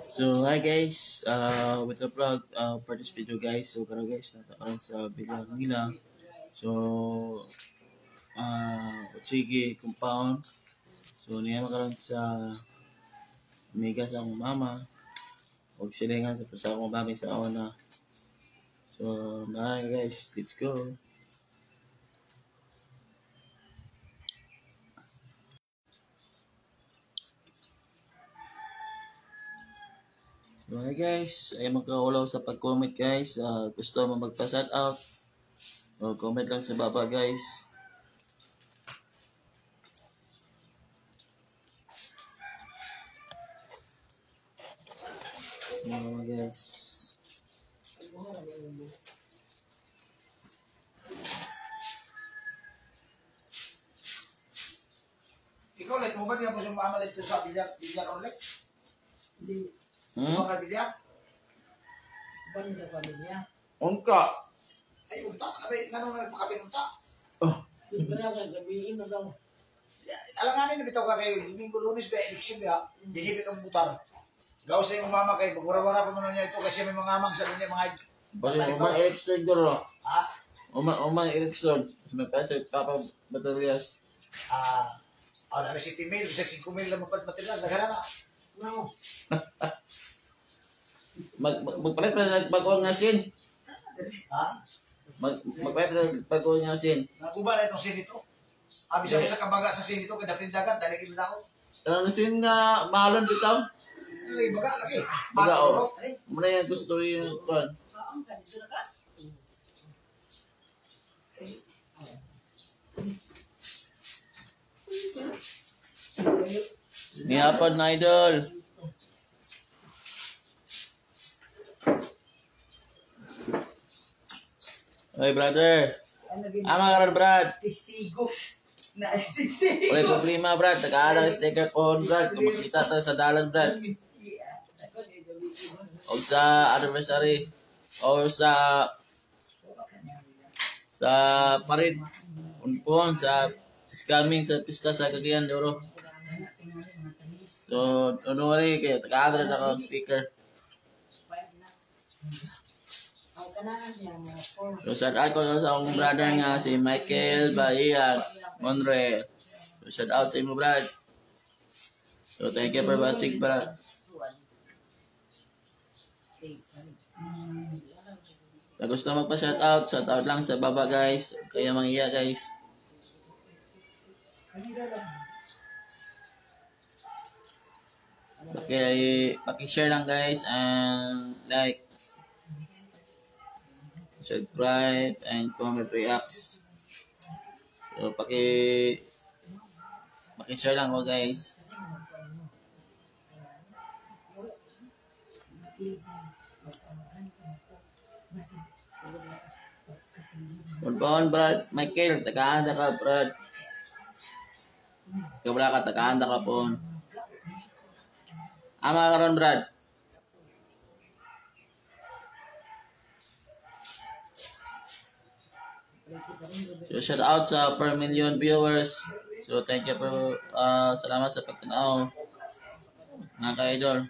So hi guys, with the vlog for this video guys. So karon guys, natakaroon sa Villa Nila. So Utsigi compound. So niya makaroon sa amiga sa akong mama. Og silingan sa akong mami sa una. So na guys, let's go. So hi guys, ay magkaulaw sa pag-comment guys. Gusto mo magpa-shout out? O comment lang sa baba guys. Guys. Ikaw ulit, mo ba niya po sumama ulit sa bilyar ulit? Hindi. Mga bilyar? Ba nila pamilya? Unka. Ay, unta. Ano may pakapinunta? Hindi na gabihin na daw. Alanganin na bitaw ka kayo. Linggo Lunes ba, eleksyon ba? Hindi kang butar. Gaw sa yung mama kayo. Pag-wara-wara pa mo niya ito kasi may mga amang sa niya mga... Basta umang election guro. Ha? Umang election. May pesa Papa Batallas. Na si Timil. Bisag 5,000 lang mapatilas. Nagana na. No. Magpalit na bago ng asin. Ha? Magpalit na bago ng asin. Naguba na itong sinito. Bisa mo sa kabaga sa sinito. Kada pindagan. Talagin na ako. Ang asin nga mahalon bitaw. Ay, baga lagi. Baga Maturot. Muna yan gusto yung kuhan. Nihapon na idol. Oy brother. Karon brad. Testigos. Na testigos. Wala problema brad. Tagaala ang sticker phone brad. Kung makita tayo sa dalan brad. O sa anniversary. O sa parid. Unpon sa scamming sa pista sa Cagayan de Oro. So, don't worry, kaya taga-adra na ako sticker. So, shout out ko sa akong brother nga, si Michael Bahian Monreal. So, shout out sa imo, brad. So, thank you for watching, brad. Kung gusto magpa-shout out lang sa baba, guys. Kaya mangiya, guys. Paki-share lang guys and like, subscribe and comment reacts. So paki-share lang mo guys. Bon brad, Michael, taga-anda ka brad. Kabla ka, taga-anda ka po. Ama karon brad. So shout out sa 4 million viewers. So thank you for salamat sa pagtanaw. Mga ka-idol.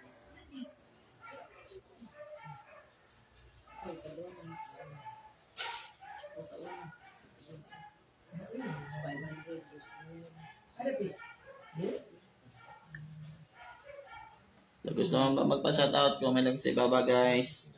So, gusto mo magpa-shout out, comment lang sa baba guys.